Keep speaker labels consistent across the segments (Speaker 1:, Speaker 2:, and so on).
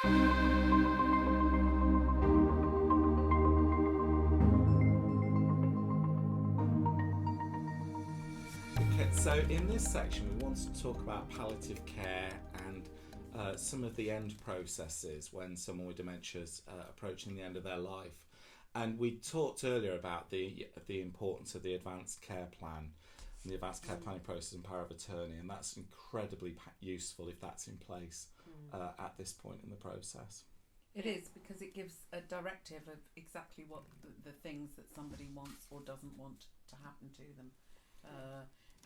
Speaker 1: Okay, so in this section we want to talk about palliative care and some of the end processes when someone with dementia is approaching the end of their life. And we talked earlier about the importance of the advanced care plan and the advanced care planning process and power of attorney, and that's incredibly useful if that's in place at this point in the process.
Speaker 2: It is, because it gives a directive of exactly what the things that somebody wants or doesn't want to happen to them.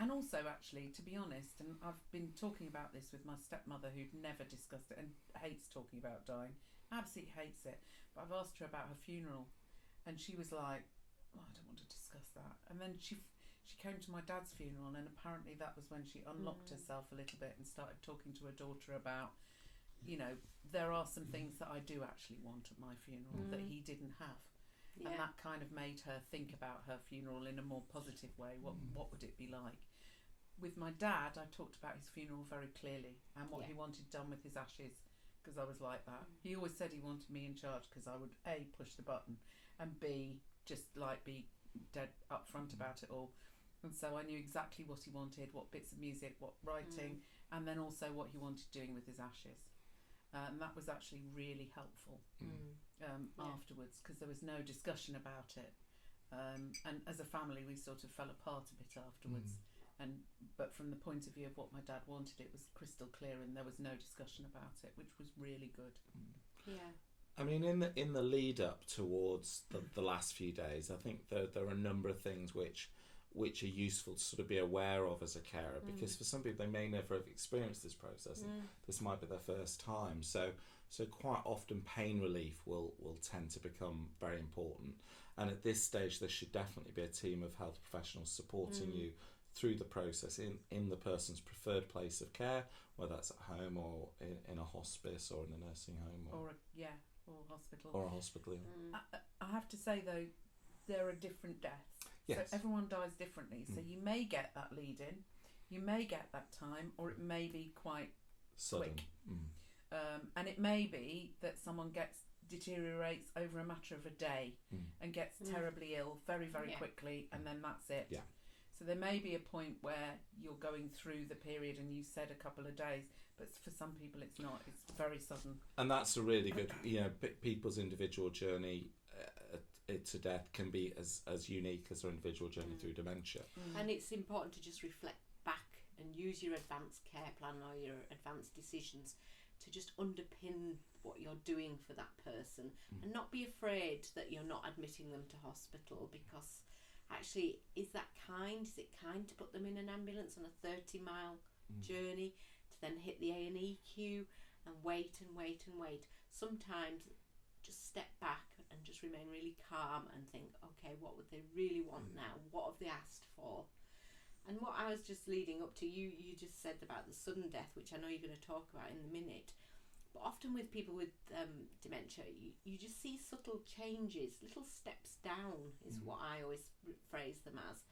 Speaker 2: And also, actually, to be honest, and I've been talking about this with my stepmother, who'd never discussed it and hates talking about dying, absolutely hates it. But I've asked her about her funeral, and she was like, oh, I don't want to discuss that. And then she came to my dad's funeral, and apparently that was when she unlocked herself a little bit and started talking to her daughter about, you know, there are some things that I do actually want at my funeral that he didn't have. Yeah. And that kind of made her think about her funeral in a more positive way. What would it be like? With my dad, I talked about his funeral very clearly and what he wanted done with his ashes, because I was like that. He always said he wanted me in charge because I would A, push the button, and B, just like be dead upfront about it all. And so I knew exactly what he wanted, what bits of music, what writing, and then also what he wanted doing with his ashes. And that was actually really helpful afterwards, because there was no discussion about it. And as a family, we sort of fell apart a bit afterwards. But from the point of view of what my dad wanted, it was crystal clear, and there was no discussion about it, which was really good.
Speaker 3: Yeah.
Speaker 1: I mean, in the lead up towards the last few days, I think there are a number of things which are useful to sort of be aware of as a carer, because for some people they may never have experienced this process. This might be their first time, so quite often pain relief will tend to become very important. And at this stage, there should definitely be a team of health professionals supporting you through the process in the person's preferred place of care, whether that's at home or in a hospice or in a nursing home
Speaker 2: or hospital.
Speaker 1: Or a hospital.
Speaker 2: I have to say though, there are different deaths.
Speaker 1: Yes.
Speaker 2: So everyone dies differently. So you may get that lead in, you may get that time, or it may be quite
Speaker 1: sudden.
Speaker 2: Quick. And it may be that someone deteriorates over a matter of a day and gets terribly ill very, very quickly, and then that's it.
Speaker 1: Yeah.
Speaker 2: So there may be a point where you're going through the period, and you said a couple of days, but for some people it's not. It's very sudden. And
Speaker 1: that's a really good, people's individual journey to death can be as unique as their individual journey through dementia.
Speaker 3: And it's important to just reflect back and use your advanced care plan or your advanced decisions to just underpin what you're doing for that person, and not be afraid that you're not admitting them to hospital, because actually, is that kind? Is it kind to put them in an ambulance on a 30-mile journey to then hit the A&E queue and wait and wait and wait? Sometimes just step back and just remain really calm and think, okay, what would they really want now? What have they asked for? And what I was just leading up to, you just said about the sudden death, which I know you're going to talk about in a minute. But often with people with dementia, you just see subtle changes, little steps down is what I always phrase them as.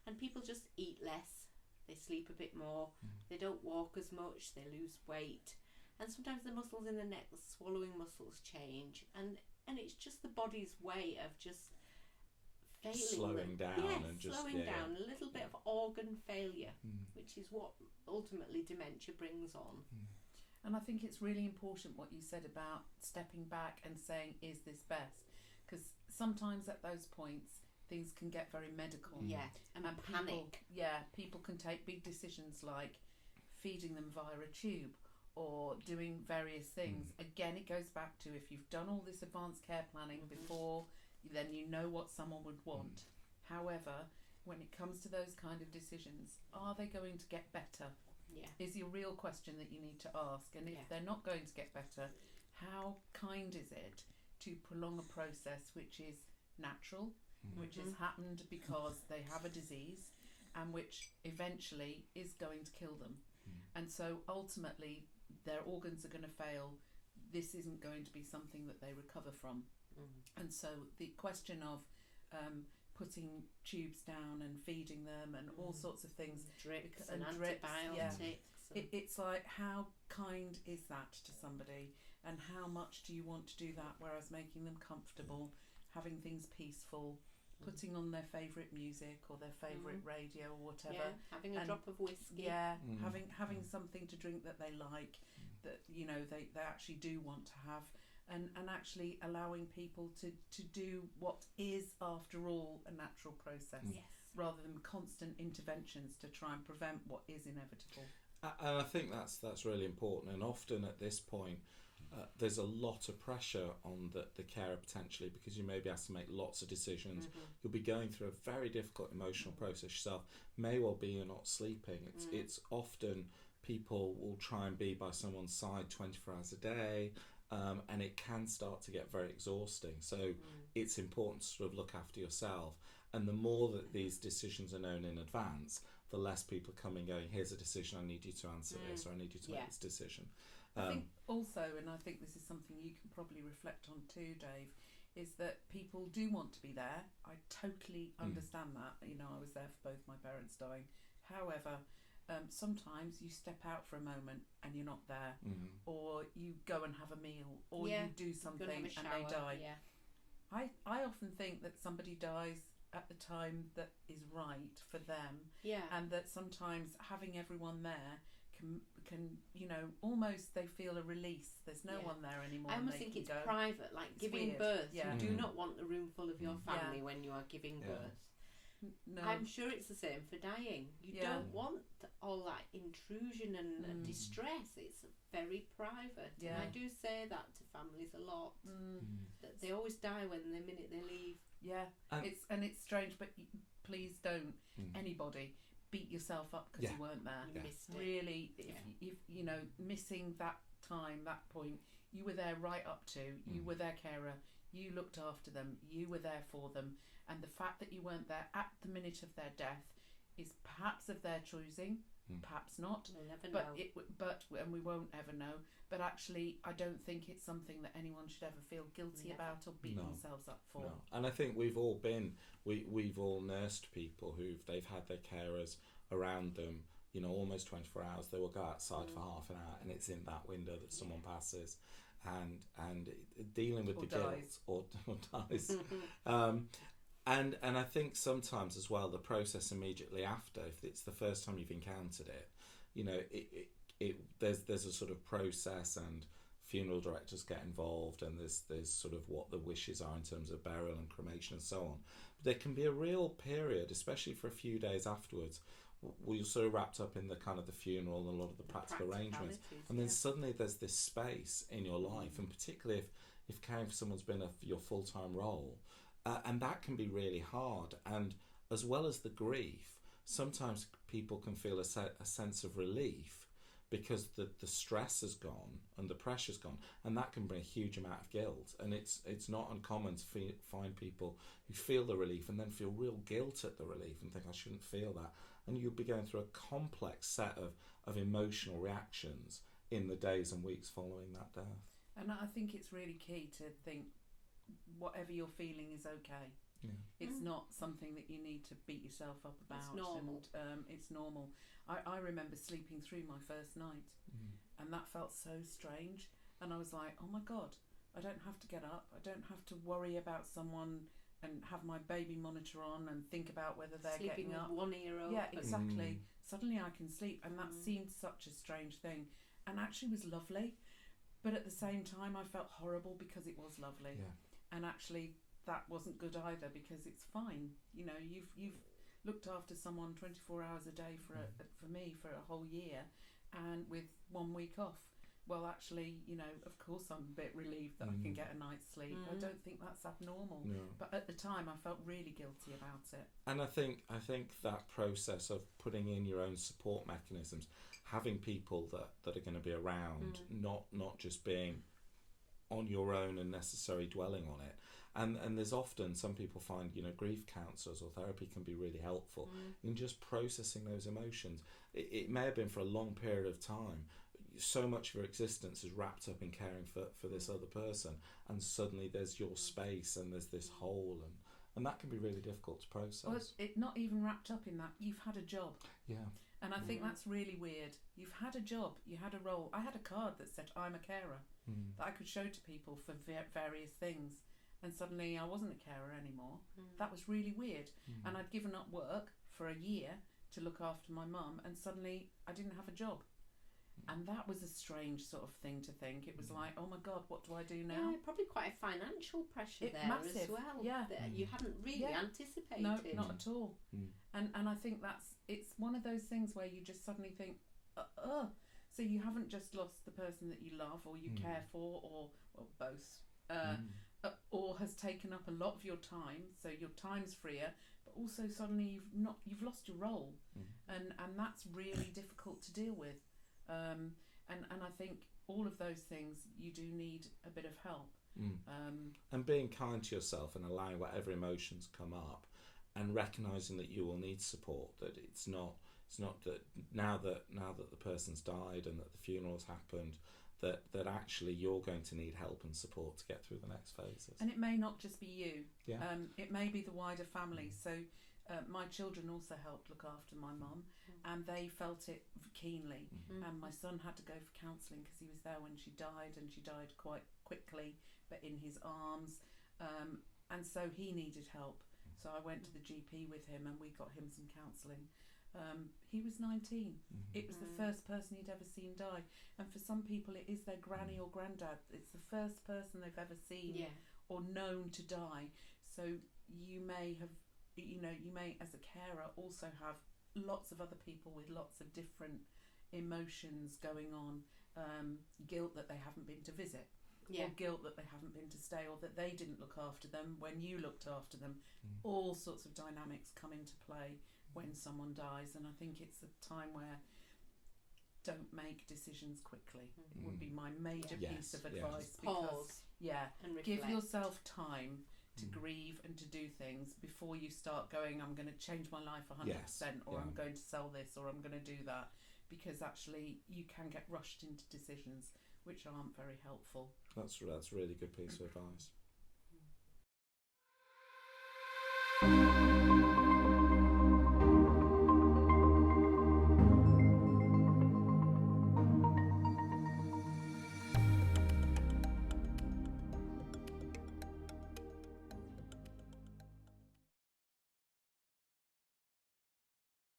Speaker 3: And people just eat less, they sleep a bit more, they don't walk as much, they lose weight. And sometimes the muscles in the neck, the swallowing muscles change. And it's just the body's way of just failing.
Speaker 1: Slowing down.
Speaker 3: A little bit of organ failure, which is what ultimately dementia brings on.
Speaker 2: And I think it's really important what you said about stepping back and saying, is this best? Because sometimes at those points, things can get very medical.
Speaker 3: Yeah, and panic.
Speaker 2: People can take big decisions like feeding them via a tube or doing various things. Again, it goes back to, if you've done all this advanced care planning before, then you know what someone would want. However, when it comes to those kind of decisions, are they going to get better?
Speaker 3: Yeah.
Speaker 2: Is your real question that you need to ask. And if they're not going to get better, how kind is it to prolong a process which is natural, which has happened because they have a disease, and which eventually is going to kill them? And so ultimately their organs are going to fail. This isn't going to be something that they recover from. And so the question of putting tubes down and feeding them and all sorts of things,
Speaker 3: drips and antibiotics.
Speaker 2: It's like, how kind is that to somebody, and how much do you want to do that, whereas making them comfortable, having things peaceful, putting on their favourite music or their favourite radio or whatever,
Speaker 3: having a drop of whiskey,
Speaker 2: having something to drink that they like, that you know they actually do want to have, and actually allowing people to do what is after all a natural process, rather than constant interventions to try and prevent what is inevitable.
Speaker 1: And I think that's really important, and often at this point there's a lot of pressure on the carer potentially, because you may be asked to make lots of decisions. You'll be going through a very difficult emotional process yourself. May well be you're not sleeping. It's often people will try and be by someone's side 24 hours a day, and it can start to get very exhausting. So it's important to sort of look after yourself, and the more that these decisions are known in advance, the less people come and going, here's a decision, I need you to answer this, or I need you to make this decision.
Speaker 2: I think also, and I think this is something you can probably reflect on too, Dave, is that people do want to be there. I totally understand that. You know, I was there for both my parents dying. However, sometimes you step out for a moment and you're not there, or you go and have a meal, or you do something and they die. I often think that somebody dies at the time that is right for them, and that sometimes having everyone there can you know, almost they feel a release. There's no one there anymore.
Speaker 3: I almost think it's private, like it's giving birth. You do not want the room full of your family when you are giving birth.
Speaker 2: No.
Speaker 3: I'm sure it's the same for dying. You don't want all that intrusion and distress. It's very private. And I do say that to families a lot, that they always die when the minute they leave. It's strange, but please don't anybody beat yourself up because you weren't there. You missed it.
Speaker 2: Really, if you know, missing that time, that point, you were there right up to, you were their carer, you looked after them, you were there for them, and the fact that you weren't there at the minute of their death is perhaps of their choosing, perhaps not.
Speaker 3: We'll never
Speaker 2: but
Speaker 3: know.
Speaker 2: And we won't ever know. But actually, I don't think it's something that anyone should ever feel guilty about or beat themselves up for.
Speaker 1: No. And I think we've all nursed people they've had their carers around them, you know, almost 24 hours. They will go outside for half an hour, and it's in that window that someone passes, and dealing with guilt or dies. And I think sometimes as well, the process immediately after, if it's the first time you've encountered it, you know, there's a sort of process, and funeral directors get involved, and there's sort of what the wishes are in terms of burial and cremation and so on. But there can be a real period, especially for a few days afterwards, where you're sort of wrapped up in the kind of the funeral and a lot of the practical arrangements, and then suddenly there's this space in your life, and particularly if caring for someone's been your full-time role, and that can be really hard. And as well as the grief, sometimes people can feel a sense of relief, because the stress has gone and the pressure's gone, and that can bring a huge amount of guilt. And it's not uncommon to find people who feel the relief and then feel real guilt at the relief and think, I shouldn't feel that. And you'll be going through a complex set of emotional reactions in the days and weeks following that death.
Speaker 2: And I think it's really key to think whatever you're feeling is okay. It's not something that you need to beat yourself up about.
Speaker 3: It's normal.
Speaker 2: And, it's normal. I remember sleeping through my first night, and that felt so strange. And I was like, oh my God, I don't have to get up. I don't have to worry about someone and have my baby monitor on and think about whether they're
Speaker 3: sleeping
Speaker 2: getting up.
Speaker 3: With one ear open.
Speaker 2: Yeah, exactly. Suddenly I can sleep, and that seemed such a strange thing, and actually was lovely. But at the same time, I felt horrible because it was lovely, and actually that wasn't good either, because it's fine. You know, you've looked after someone 24 hours a day for me for a whole year, and with 1 week off. Well, actually, you know, of course I'm a bit relieved that I can get a night's sleep. I don't think that's abnormal. No. But at the time I felt really guilty about it.
Speaker 1: And I think that process of putting in your own support mechanisms, having people that are going to be around, not just being on your own and necessarily dwelling on it. And there's often, some people find, you know, grief counsellors or therapy can be really helpful in just processing those emotions. It may have been for a long period of time. So much of your existence is wrapped up in caring for this other person, and suddenly there's your space and there's this hole, and that can be really difficult to process.
Speaker 2: Well, it's not even wrapped up in that. You've had a job.
Speaker 1: Yeah.
Speaker 2: And I think that's really weird. You've had a job, you had a role. I had a card that said I'm a carer that I could show to people for various things, and suddenly I wasn't a carer anymore. That was really weird. And I'd given up work for a year to look after my mum, and suddenly I didn't have a job. And that was a strange sort of thing to think. It was like, oh my God, what do I do now?
Speaker 3: Yeah, probably quite a financial pressure there
Speaker 2: massive,
Speaker 3: as well.
Speaker 2: yeah.
Speaker 3: That you hadn't really anticipated.
Speaker 2: No, not at all. And I think it's one of those things where you just suddenly think, so you haven't just lost the person that you love or you care for, or both, or has taken up a lot of your time, so your time's freer, but also suddenly you've lost your role, and that's really difficult to deal with. And I think all of those things you do need a bit of help.
Speaker 1: And being kind to yourself and allowing whatever emotions come up, and recognizing that you will need support. That it's not that now that the person's died and that the funeral's happened, that actually you're going to need help and support to get through the next phases.
Speaker 2: And it may not just be you.
Speaker 1: Yeah.
Speaker 2: It may be the wider family. So my children also helped look after my mum, and they felt it keenly. And my son had to go for counselling because he was there when she died, and she died quite quickly, but in his arms. And so he needed help. So I went to the GP with him, and we got him some counselling. He was 19. It was the first person he'd ever seen die. And for some people it is their granny or granddad. It's the first person they've ever seen or known to die. So you may have, you may as a carer also have lots of other people with lots of different emotions going on. Guilt that they haven't been to visit, or guilt that they haven't been to stay, or that they didn't look after them when you looked after them. All sorts of dynamics come into play when someone dies, and I think it's a time where don't make decisions quickly would be my major piece of advice.
Speaker 3: Pause. And reflect.
Speaker 2: Give yourself time to grieve and to do things before you start going, I'm going to change my life 100%, or I'm going to sell this, or I'm going to do that, because actually you can get rushed into decisions which aren't very helpful.
Speaker 1: That's a really good piece of advice.